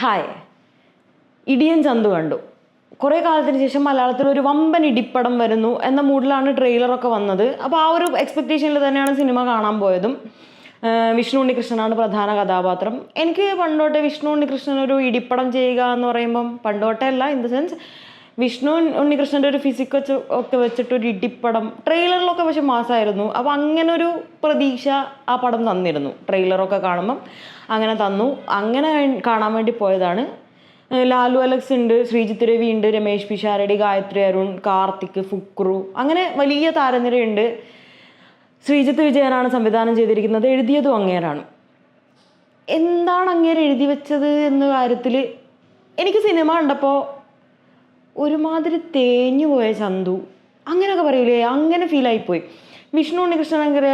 Hi, ഇടിയൻ ചന്തു കണ്ടു. കുറേ കാലത്തിന് ശേഷം മലയാളത്തിൽ ഒരു വമ്പൻ ഇടിപ്പടം വരുന്നു എന്ന മൂഡിലാണ് ട്രെയിലറൊക്കെ വന്നത്. അപ്പോൾ ആ ഒരു എക്സ്പെക്റ്റേഷനിൽ തന്നെയാണ് സിനിമ കാണാൻ പോയതും. വിഷ്ണു ഉണ്ണികൃഷ്ണനാണ് പ്രധാന കഥാപാത്രം. എനിക്ക് പണ്ടോട്ടെ വിഷ്ണു ഉണ്ണികൃഷ്ണൻ ഒരു ഇടിപ്പടം ചെയ്യുക എന്ന് പറയുമ്പം പണ്ടോട്ടെ അല്ല, ഇൻ ദ സെൻസ് വിഷ്ണു ഉണ്ണികൃഷ്ണൻ്റെ ഒരു ഫിസിക് ഒക്കെ വെച്ചിട്ട് ഒരു ഇടിപ്പടം ട്രെയിലറിലൊക്കെ പക്ഷെ മാസമായിരുന്നു. അപ്പോൾ അങ്ങനെ ഒരു പ്രതീക്ഷ ആ പടം തന്നിരുന്നു. ട്രെയിലറൊക്കെ കാണുമ്പം അങ്ങനെ തന്നു. അങ്ങനെ കാണാൻ വേണ്ടി പോയതാണ്. ലാലു അലക്സ് ഉണ്ട്, ശ്രീജിത്ത് രവി ഉണ്ട്, രമേശ് പിഷാരടി, ഗായത്രി അരുൺ, കാർത്തിക്, ഫുക്രു, അങ്ങനെ വലിയ താരനിരയുണ്ട്. ശ്രീജിത്ത് വിജയനാണ് സംവിധാനം ചെയ്തിരിക്കുന്നത്. എഴുതിയതും അങ്ങേരാണ്. എന്താണ് അങ്ങേര് എഴുതി വെച്ചത് എന്ന കാര്യത്തിൽ എനിക്ക് സിനിമ കണ്ടപ്പോൾ ഒരുമാതിരി തേഞ്ഞു പോയ ചന്തു അങ്ങനെയൊക്കെ പറയൂലേ, അങ്ങനെ ഫീലായിപ്പോയി. വിഷ്ണു ഉണ്ണികൃഷ്ണൻ അങ്ങനെ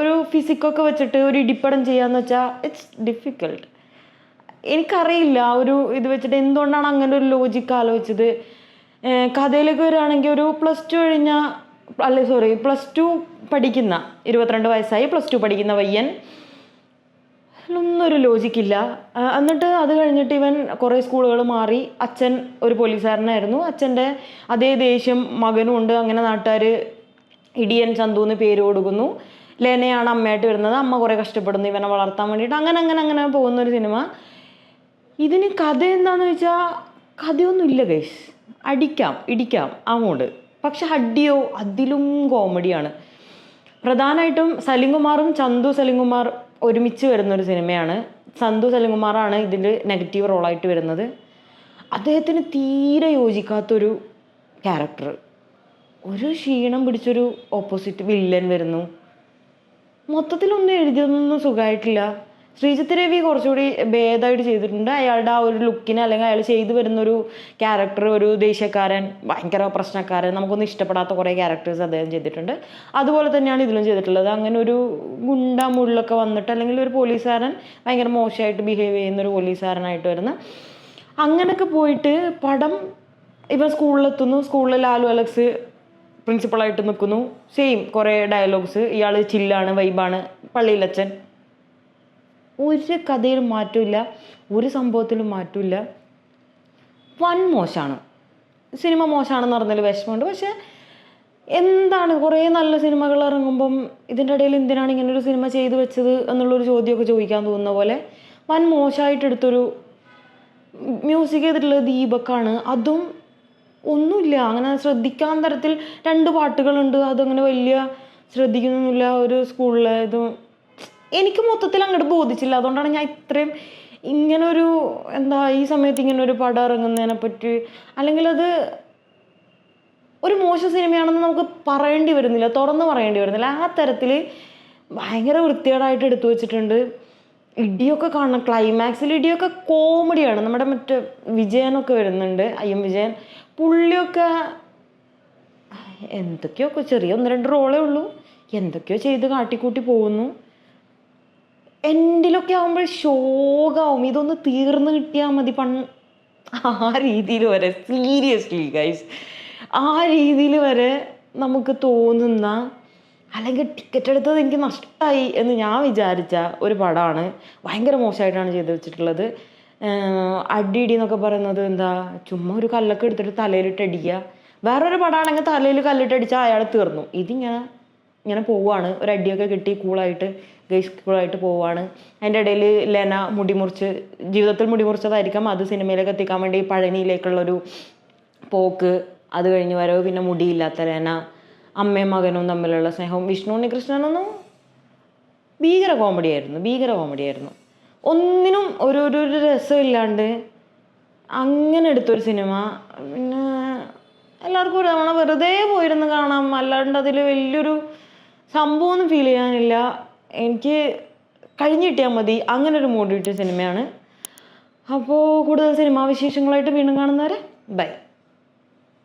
ഒരു ഫിസിക്കൊക്കെ വെച്ചിട്ട് ഒരു ഇടിപ്പടം ചെയ്യാന്ന് വെച്ചാൽ ഇറ്റ്സ് ഡിഫിക്കൾട്ട്. എനിക്കറിയില്ല ഒരു ഇത് വെച്ചിട്ട് എന്തുകൊണ്ടാണ് അങ്ങനെ ഒരു ലോജിക്ക് ആലോചിച്ചത്. കഥയിലേക്ക് വരികയാണെങ്കിൽ ഒരു പ്ലസ് ടു പഠിക്കുന്ന 22 വയസ്സായി പ്ലസ് 2 പഠിക്കുന്ന പയ്യൻ, അതിലൊന്നൊരു ലോജിക്കില്ല. എന്നിട്ട് അത് കഴിഞ്ഞിട്ട് ഇവൻ കുറേ സ്കൂളുകൾ മാറി. അച്ഛൻ ഒരു പോലീസുകാരനായിരുന്നു. അച്ഛൻ്റെ അതേ ദേഷ്യം മകനും ഉണ്ട്. അങ്ങനെ നാട്ടുകാർ ഇടിയൻ ചന്തു എന്ന് പേര് കൊടുക്കുന്നു. ലെനയാണ് അമ്മയായിട്ട് വരുന്നത്. അമ്മ കുറേ കഷ്ടപ്പെടുന്നു ഇവനെ വളർത്താൻ വേണ്ടിയിട്ട്. അങ്ങനെ പോകുന്നൊരു സിനിമ. ഇതിന് കഥ എന്താണെന്ന് വെച്ചാൽ കഥയൊന്നുമില്ല ഗൈസ്. ഇടിക്കാം അങ്ങോട്ട്. പക്ഷെ അടിയോ അതിലും കോമഡിയാണ്. പ്രധാനമായിട്ടും സലിംകുമാറും സലിംകുമാർ ഒരുമിച്ച് വരുന്നൊരു സിനിമയാണ്. സലിംകുമാറാണ് ഇതിൻ്റെ നെഗറ്റീവ് റോളായിട്ട് വരുന്നത്. അദ്ദേഹത്തിന് തീരെ യോജിക്കാത്തൊരു ക്യാരക്ടർ, ഒരു ക്ഷീണം പിടിച്ചൊരു ഓപ്പോസിറ്റ് വില്ലൻ വരുന്നു. മൊത്തത്തിലൊന്നും എഴുതിയൊന്നും സുഖമായിട്ടില്ല. ശ്രീജിത്ത് രവി കുറച്ചുകൂടി ഭേദമായിട്ട് ചെയ്തിട്ടുണ്ട്. അയാളുടെ ആ ഒരു ലുക്കിന്, അല്ലെങ്കിൽ അയാൾ ചെയ്തു വരുന്നൊരു ക്യാരക്ടർ, ഒരു ദേഷ്യക്കാരൻ, ഭയങ്കര പ്രശ്നക്കാരൻ, നമുക്കൊന്നും ഇഷ്ടപ്പെടാത്ത കുറേ ക്യാരക്ടേഴ്സ് അദ്ദേഹം ചെയ്തിട്ടുണ്ട്. അതുപോലെ തന്നെയാണ് ഇതിലും ചെയ്തിട്ടുള്ളത്. അങ്ങനെ ഒരു ഗുണ്ട മുള്ളൊക്കെ വന്നിട്ട്, അല്ലെങ്കിൽ ഒരു പോലീസുകാരൻ ഭയങ്കര മോശമായിട്ട് ബിഹേവ് ചെയ്യുന്നൊരു പോലീസുകാരനായിട്ട് വരുന്ന, അങ്ങനെയൊക്കെ പോയിട്ട് പടം ഇവൻ സ്കൂളിലെത്തുന്നു. സ്കൂളിൽ ലാലു അലക്സ് പ്രിൻസിപ്പളായിട്ട് നിൽക്കുന്നു. സെയിം കുറേ ഡയലോഗ്സ്. ഇയാൾ ചില്ലാണ്, വൈബാണ്, പള്ളിയിലച്ഛൻ. ഒരു കഥയിലും മാറ്റമില്ല, ഒരു സംഭവത്തിലും മാറ്റമില്ല. വൻ മോശമാണ് സിനിമ. മോശമാണെന്ന് പറഞ്ഞാൽ വിഷമമുണ്ട്. പക്ഷെ എന്താണ്, കുറേ നല്ല സിനിമകൾ ഇറങ്ങുമ്പം ഇതിൻ്റെ ഇടയിൽ എന്തിനാണ് ഇങ്ങനൊരു സിനിമ ചെയ്തു വെച്ചത് എന്നുള്ളൊരു ചോദ്യമൊക്കെ ചോദിക്കാൻ തോന്നുന്ന പോലെ വൻ മോശമായിട്ടെടുത്തൊരു മ്യൂസിക് ചെയ്തിട്ടുള്ളത് ദീപക്കാണ്. അതും ഒന്നുമില്ല, അങ്ങനെ ശ്രദ്ധിക്കാൻ തരത്തിൽ 2 പാട്ടുകളുണ്ട്. അതങ്ങനെ വലിയ ശ്രദ്ധിക്കുന്നൊന്നുമില്ല. ഒരു സ്കൂളിലെ ഇതും എനിക്ക് മൊത്തത്തിൽ അങ്ങോട്ട് ബോധിച്ചില്ല. അതുകൊണ്ടാണ് ഞാൻ ഇത്രയും ഇങ്ങനൊരു ഈ സമയത്ത് ഇങ്ങനൊരു പടം ഇറങ്ങുന്നതിനെ പറ്റി, അല്ലെങ്കിൽ അത് ഒരു മോശം സിനിമയാണെന്ന് നമുക്ക് പറയേണ്ടി വരുന്നില്ല, തുറന്ന് പറയേണ്ടി വരുന്നില്ല. ആ തരത്തിൽ ഭയങ്കര വൃത്തികേടായിട്ട് എടുത്തു വെച്ചിട്ടുണ്ട്. ഇടിയൊക്കെ കാണണം. ക്ലൈമാക്സിൽ ഇടിയൊക്കെ കോമഡിയാണ്. നമ്മുടെ മറ്റേ വിജയനൊക്കെ വരുന്നുണ്ട്, IM വിജയൻ. പുള്ളിയൊക്കെ എന്തൊക്കെയൊക്കെ ചെറിയ 1-2 റോളേ ഉള്ളൂ, എന്തൊക്കെയോ ചെയ്ത് കാട്ടിക്കൂട്ടി പോകുന്നു. എൻഡിലൊക്കെ ആകുമ്പോൾ ഷോകാവും, ഇതൊന്ന് തീർന്ന് കിട്ടിയാൽ മതി. ആ രീതിയിൽ വരെ, സീരിയസ്ലി ഗൈസ്, ആ രീതിയിൽ വരെ നമുക്ക് തോന്നുന്ന, അല്ലെങ്കിൽ ടിക്കറ്റ് എടുത്തത് എനിക്ക് നഷ്ടമായി എന്ന് ഞാൻ വിചാരിച്ച ഒരു പടമാണ്. ഭയങ്കര മോശമായിട്ടാണ് ചെയ്ത് വെച്ചിട്ടുള്ളത്. അടി എന്നൊക്കെ പറയുന്നത് ചുമ്മാ ഒരു കല്ലൊക്കെ എടുത്തിട്ട് തലയിലിട്ട് അടിക്കുക. വേറൊരു പടമാണെങ്കിൽ തലയിൽ കല്ലിട്ട് അടിച്ചാൽ അയാൾ തീർന്നു. ഇതിങ്ങനെ പോവുകയാണ്, ഒരു അടിയൊക്കെ കിട്ടി കൂളായിട്ട് പോവുകയാണ്. അതിൻ്റെ ഇടയിൽ ലെന ജീവിതത്തിൽ മുടി മുറിച്ചതായിരിക്കാം, അത് സിനിമയിലേക്ക് എത്തിക്കാൻ വേണ്ടി പഴനിയിലേക്കുള്ളൊരു പോക്ക്, അത് കഴിഞ്ഞ് വരവ്, പിന്നെ മുടിയില്ലാത്ത ലെന, അമ്മയും മകനും തമ്മിലുള്ള സ്നേഹവും. വിഷ്ണു ഉണ്ണികൃഷ്ണനൊന്നും ഭീകര കോമഡിയായിരുന്നു. ഒന്നിനും ഒരു രസമില്ലാണ്ട് അങ്ങനെ എടുത്തൊരു സിനിമ. പിന്നെ എല്ലാവർക്കും ഒരു തവണ വെറുതെ പോയിരുന്ന് കാണാം, അല്ലാണ്ട് അതിൽ വലിയൊരു സംഭവമൊന്നും ഫീൽ ചെയ്യാനില്ല. എനിക്ക് കഴിഞ്ഞ് കിട്ടിയാൽ മതി, അങ്ങനെ ഒരു മൂഡ് കിട്ടിയ സിനിമയാണ്. അപ്പോൾ കൂടുതൽ സിനിമാ വിശേഷങ്ങളായിട്ട് വീണ്ടും കാണുന്നവരെ ബൈ.